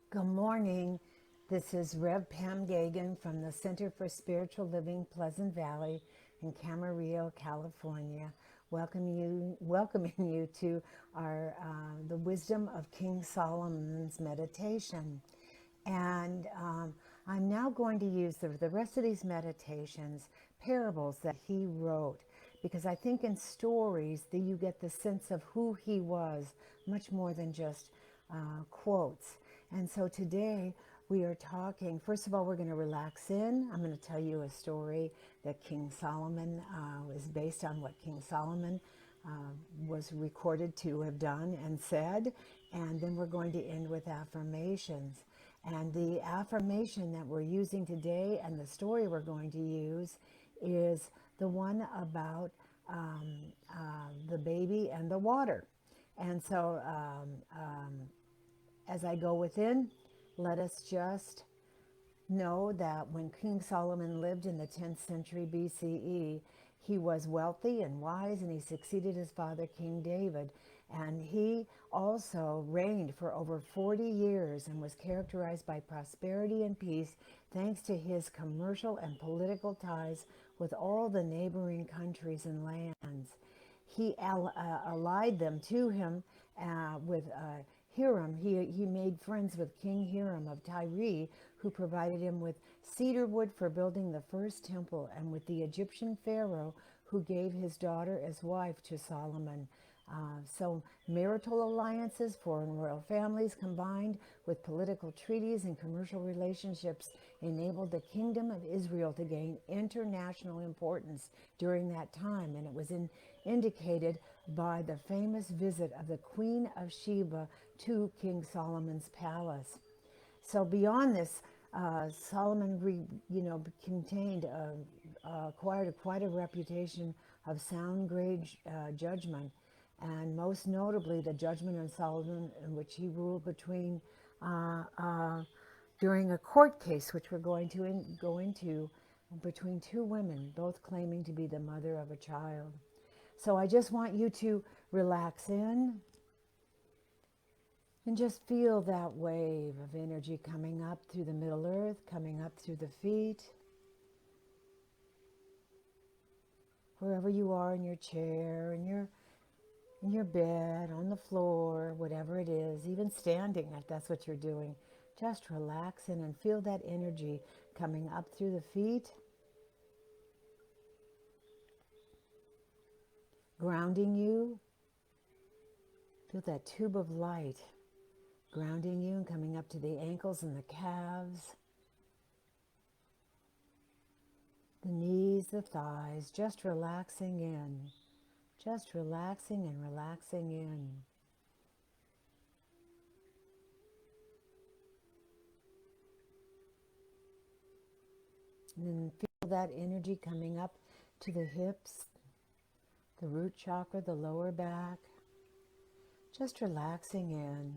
Good morning. This is Rev Pam Geagan from the Center for Spiritual Living, Pleasant Valley in Camarillo, California. Welcoming you to our the Wisdom of King Solomon's meditation. And I'm now going to use the rest of these meditations, parables that he wrote, because I think in stories that you get the sense of who he was much more than just quotes. And so today we are talking, first of all, we're going to relax in. I'm going to tell you a story that King Solomon is based on what King Solomon was recorded to have done and said. And then we're going to end with affirmations. And the affirmation that we're using today and the story we're going to use is the one about the baby and the water. And so as I go within, let us just know that when King Solomon lived in the 10th century BCE, he was wealthy and wise, and he succeeded his father, King David. And he also reigned for over 40 years and was characterized by prosperity and peace thanks to his commercial and political ties with all the neighboring countries and lands. He allied them to him with Hiram. He made friends with King Hiram of Tyre, who provided him with cedar wood for building the first temple, and with the Egyptian Pharaoh, who gave his daughter as wife to Solomon. So marital alliances, foreign royal families combined with political treaties and commercial relationships enabled the kingdom of Israel to gain international importance during that time. And it was indicated by the famous visit of the Queen of Sheba to King Solomon's palace. So beyond this, Solomon, contained, acquired quite a reputation of sound, great judgment, and most notably the judgment on Solomon, in which he ruled uh, uh, during a court case, which we're going to go into, between two women, both claiming to be the mother of a child. So I just want you to relax in and just feel that wave of energy coming up through the Middle Earth, coming up through the feet, wherever you are in your chair, in your bed, on the floor, whatever it is, even standing, if that's what you're doing. Just relax in and feel that energy coming up through the feet, grounding you. Feel that tube of light grounding you and coming up to the ankles and the calves, the knees, the thighs, just relaxing in, just relaxing and relaxing in. And then feel that energy coming up to the hips, the root chakra, the lower back, just relaxing in.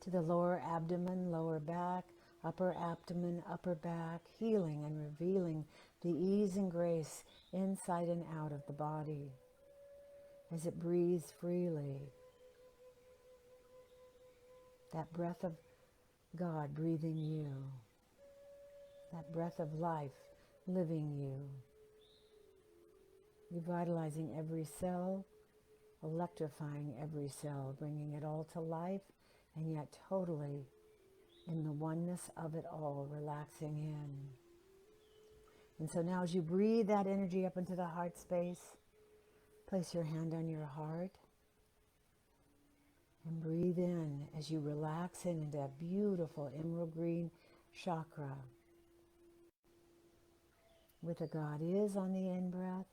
To the lower abdomen, lower back, upper abdomen, upper back, healing and revealing the ease and grace inside and out of the body as it breathes freely. That breath of God breathing you, that breath of life living you, revitalizing every cell, electrifying every cell, bringing it all to life, and yet totally in the oneness of it all, relaxing in. And so now as you breathe that energy up into the heart space, place your hand on your heart and breathe in as you relax in into that beautiful emerald green chakra with a God is on the in-breath.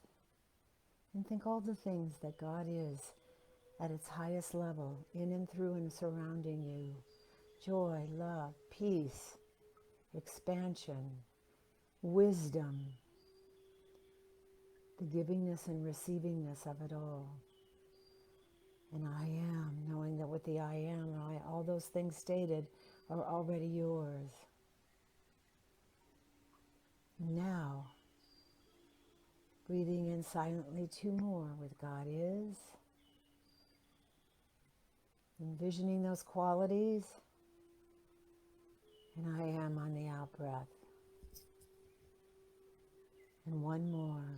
And think all the things that God is at its highest level, in and through and surrounding you. Joy, love, peace, expansion, wisdom, the givingness and receivingness of it all. And I am, knowing that with the I am, all those things stated are already yours. Now, breathing in silently two more with God is. Envisioning those qualities. And I am on the out breath. And one more.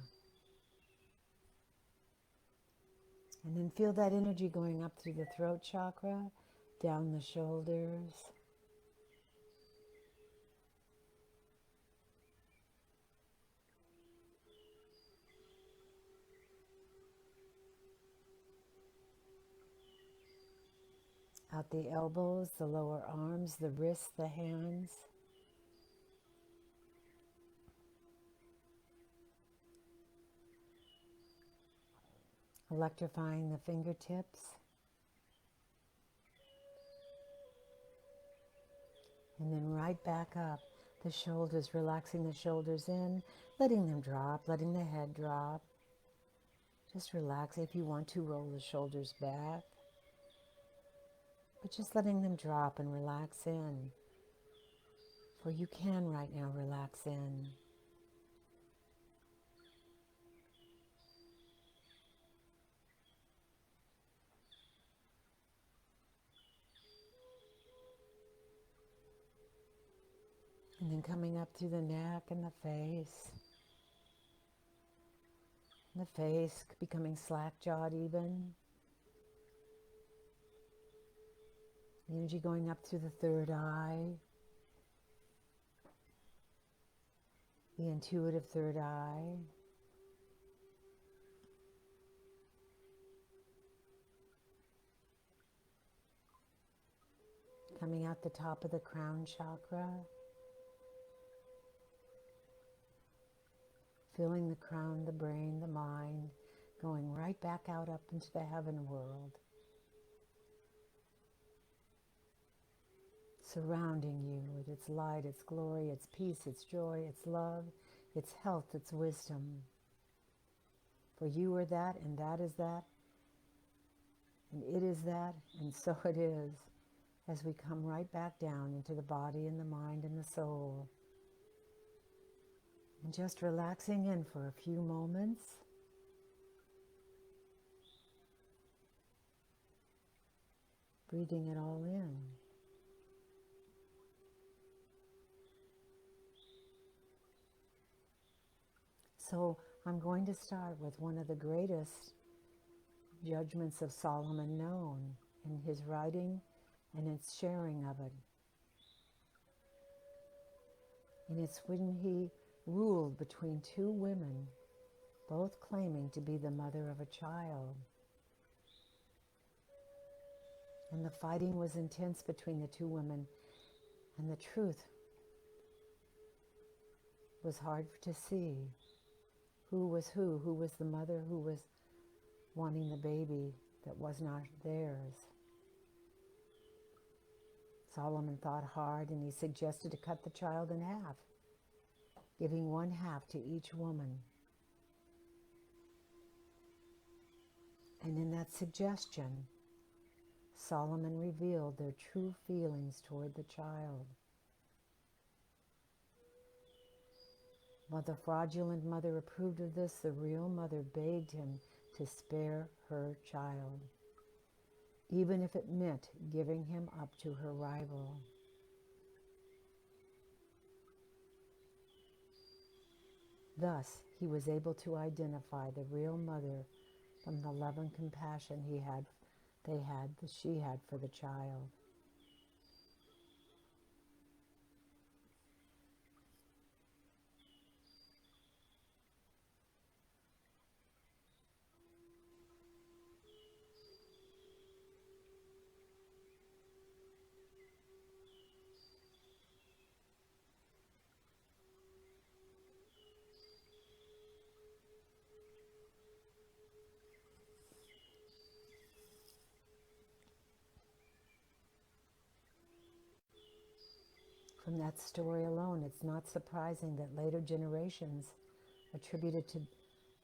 And then feel that energy going up through the throat chakra, down the shoulders. Out the elbows, the lower arms, the wrists, the hands. Electrifying the fingertips. And then right back up. The shoulders, relaxing the shoulders in, letting them drop, letting the head drop. Just relax. If you want to, roll the shoulders back. But just letting them drop and relax in. For you can right now relax in. And then coming up through the neck and the face. The face becoming slack-jawed even. The energy going up through the third eye. The intuitive third eye. Coming out the top of the crown chakra. Feeling the crown, the brain, the mind, going right back out up into the heaven world. Surrounding you with its light, its glory, its peace, its joy, its love, its health, its wisdom. For you are that, and that is that, and it is that, and so it is, as we come right back down into the body and the mind and the soul. And just relaxing in for a few moments. Breathing it all in. So I'm going to start with one of the greatest judgments of Solomon known in his writing and its sharing of it. And it's when he ruled between two women, both claiming to be the mother of a child. And the fighting was intense between the two women, and the truth was hard to see. Who was the mother, who was wanting the baby that was not theirs. Solomon thought hard, and he suggested to cut the child in half, giving one half to each woman. And in that suggestion, Solomon revealed their true feelings toward the child. While the fraudulent mother approved of this, the real mother begged him to spare her child, even if it meant giving him up to her rival. Thus, he was able to identify the real mother from the love and compassion she had for the child. From that story alone, it's not surprising that later generations attributed to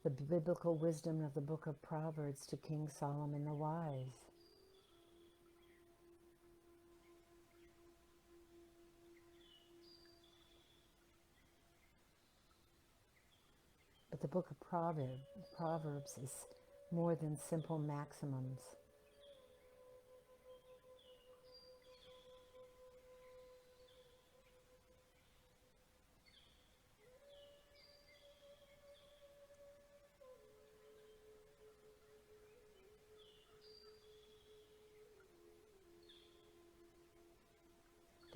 the biblical wisdom of the book of Proverbs to King Solomon the Wise. But the book of Proverbs is more than simple maxims.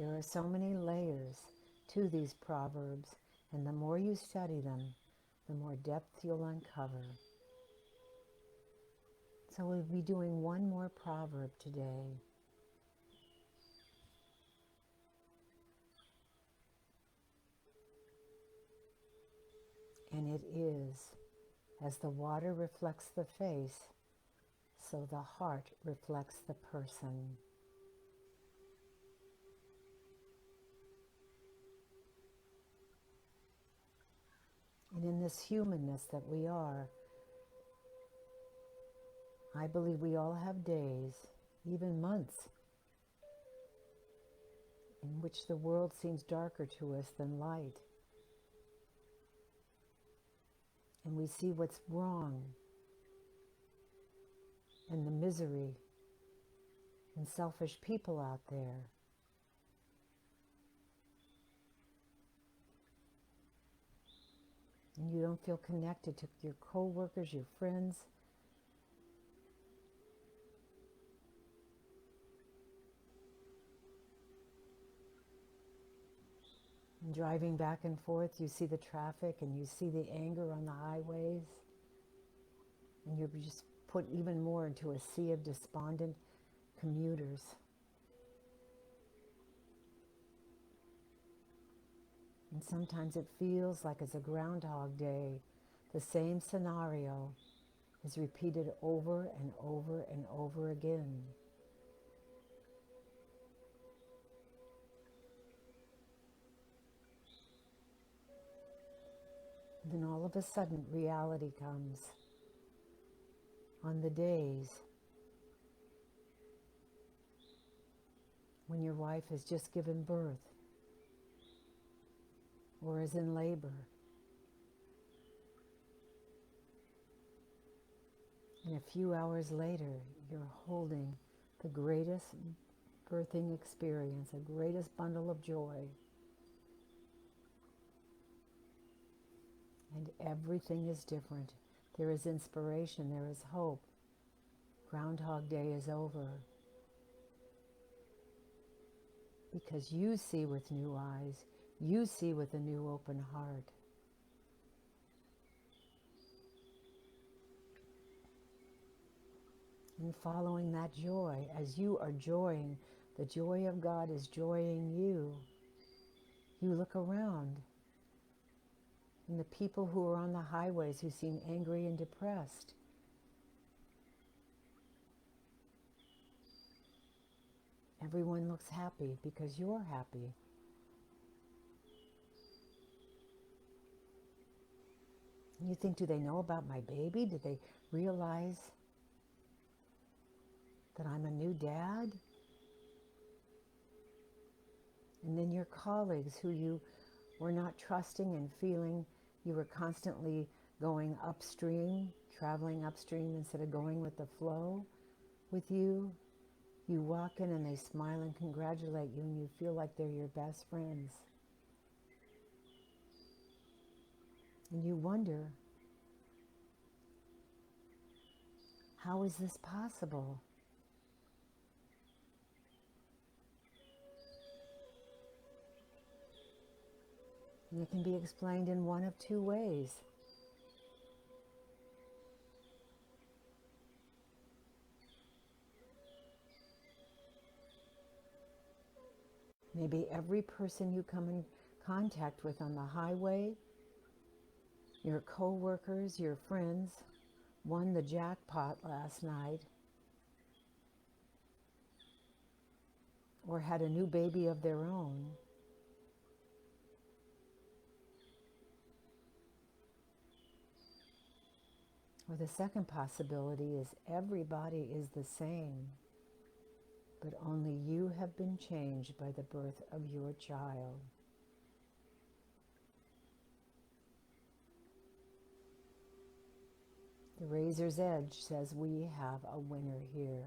There are so many layers to these proverbs, and the more you study them, the more depth you'll uncover. So we'll be doing one more proverb today. And it is, as the water reflects the face, so the heart reflects the person. And in this humanness that we are, I believe we all have days, even months, in which the world seems darker to us than light. And we see what's wrong, and the misery, and selfish people out there. And you don't feel connected to your co-workers, your friends. And driving back and forth, you see the traffic and you see the anger on the highways. And you're just put even more into a sea of despondent commuters. And sometimes it feels like it's a Groundhog Day. The same scenario is repeated over and over and over again. And then all of a sudden, reality comes. On the days when your wife has just given birth, or is in labor, and a few hours later, you're holding the greatest birthing experience, the greatest bundle of joy, and everything is different. There is inspiration, there is hope. Groundhog Day is over. Because you see with new eyes, you see with a new open heart. And following that joy, as you are joying, the joy of God is joying you. You look around, and the people who are on the highways who seem angry and depressed, everyone looks happy because you're happy. And you think, do they know about my baby? Did they realize that I'm a new dad? And then your colleagues who you were not trusting and feeling you were constantly going upstream, traveling upstream instead of going with the flow with you, you walk in and they smile and congratulate you and you feel like they're your best friends. And you wonder, how is this possible? And it can be explained in one of two ways. Maybe every person you come in contact with on the highway, your co-workers, your friends, won the jackpot last night, or had a new baby of their own. Or the second possibility is everybody is the same, but only you have been changed by the birth of your child. The Razor's Edge says we have a winner here.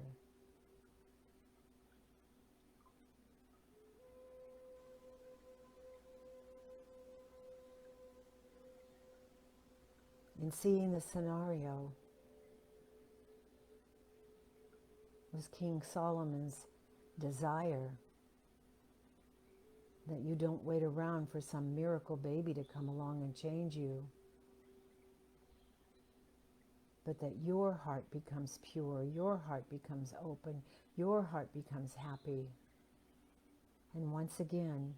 In seeing the scenario was King Solomon's desire that you don't wait around for some miracle baby to come along and change you, but that your heart becomes pure, your heart becomes open, your heart becomes happy. And once again,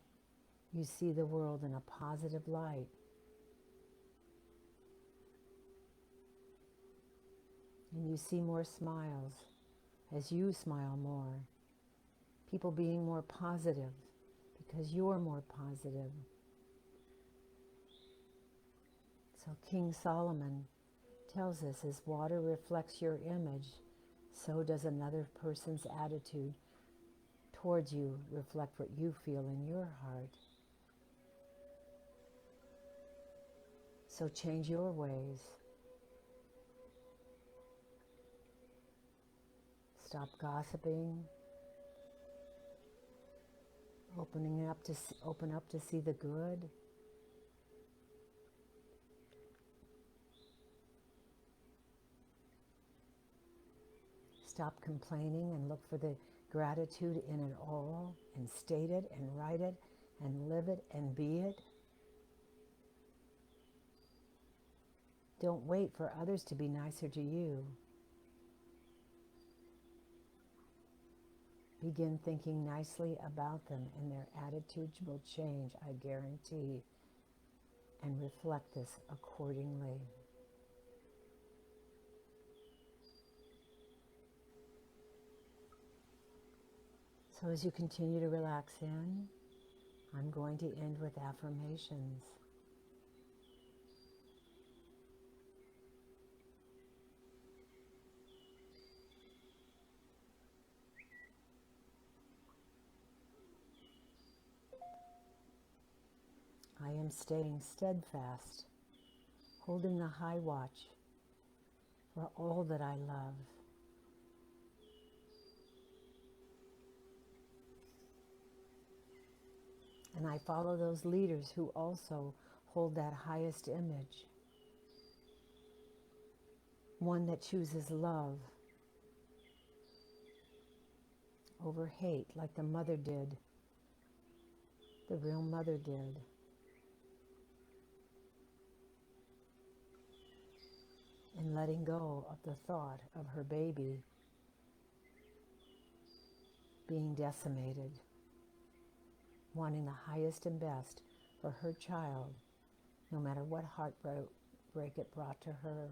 you see the world in a positive light. And you see more smiles as you smile more. People being more positive because you're more positive. So King Solomon tells us, as water reflects your image, so does another person's attitude towards you reflect what you feel in your heart. So change your ways. Stop gossiping. Open up to see the good. Stop complaining and look for the gratitude in it all, and state it and write it and live it and be it. Don't wait for others to be nicer to you. Begin thinking nicely about them, and their attitudes will change, I guarantee, and reflect this accordingly. So as you continue to relax in, I'm going to end with affirmations. I am staying steadfast, holding the high watch for all that I love. And I follow those leaders who also hold that highest image. One that chooses love over hate, like the mother did, the real mother did. And letting go of the thought of her baby being decimated, wanting the highest and best for her child, no matter what heartbreak it brought to her.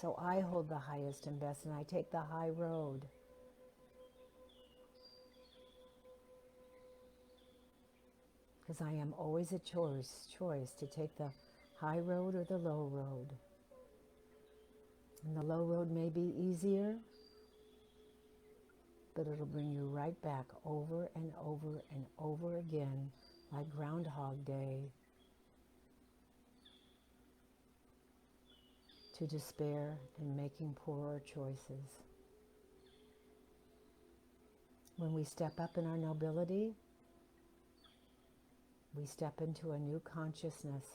So I hold the highest and best, and I take the high road. Because I am always a choice to take the high road or the low road. And the low road may be easier, but it'll bring you right back over and over and over again, like Groundhog Day, to despair and making poorer choices. When we step up in our nobility, we step into a new consciousness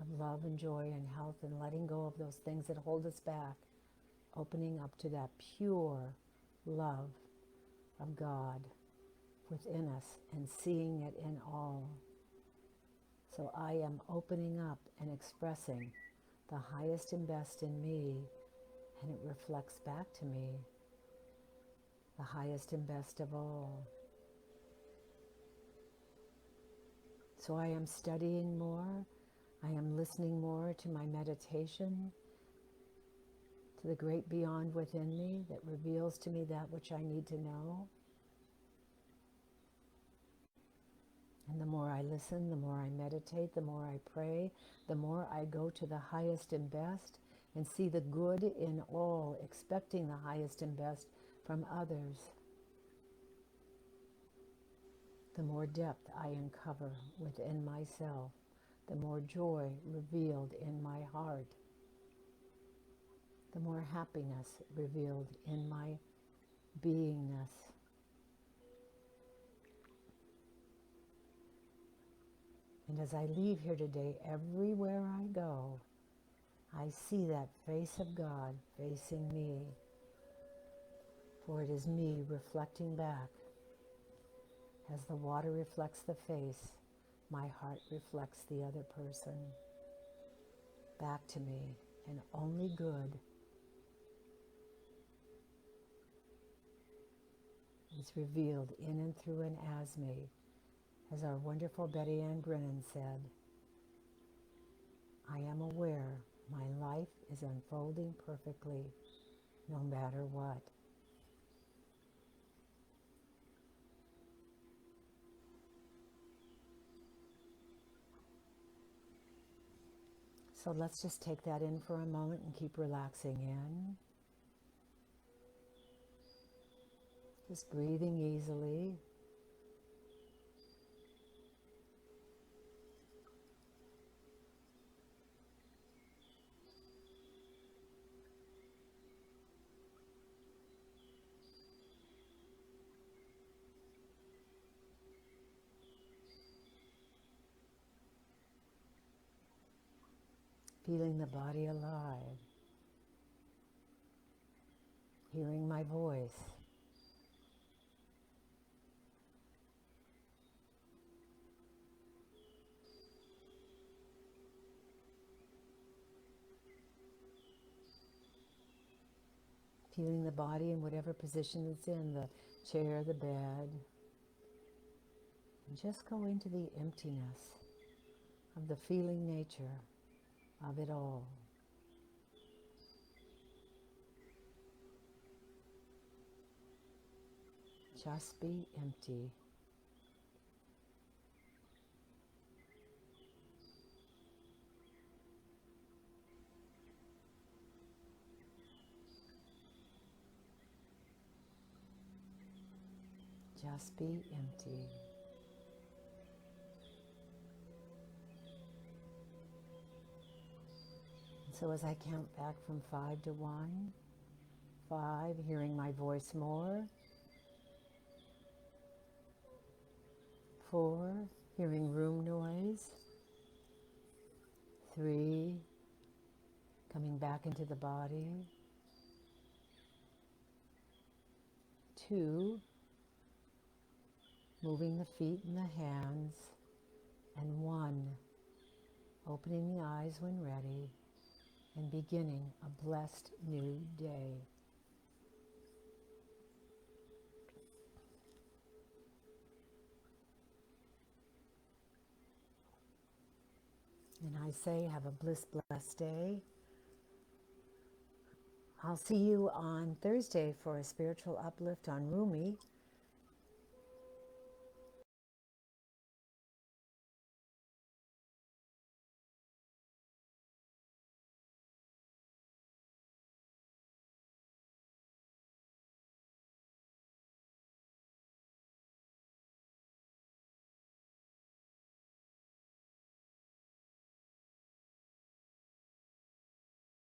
of love and joy and health, and letting go of those things that hold us back, opening up to that pure love of God within us and seeing it in all. So I am opening up and expressing the highest and best in me, and it reflects back to me the highest and best of all. So I am studying more, I am listening more to my meditation, to the great beyond within me that reveals to me that which I need to know. And the more I listen, the more I meditate, the more I pray, the more I go to the highest and best and see the good in all, expecting the highest and best from others. The more depth I uncover within myself, the more joy revealed in my heart, the more happiness revealed in my beingness. And as I leave here today, everywhere I go, I see that face of God facing me, for it is me reflecting back As the water reflects the face, my heart reflects the other person back to me, and only good is revealed in and through and as me. As our wonderful Betty Ann Brennan said, I am aware my life is unfolding perfectly, no matter what. So let's just take that in for a moment and keep relaxing in. Just breathing easily. Feeling the body alive. Hearing my voice. Feeling the body in whatever position it's in, the chair, the bed. And just go into the emptiness of the feeling nature of it all. Just be empty. Just be empty. And so as I count back from 5 to 1, 5, hearing my voice more. 4, hearing room noise. 3, coming back into the body. 2, moving the feet and the hands. And 1, opening the eyes when ready and beginning a blessed new day. And I say, have a blessed day. I'll see you on Thursday for a spiritual uplift on Rumi.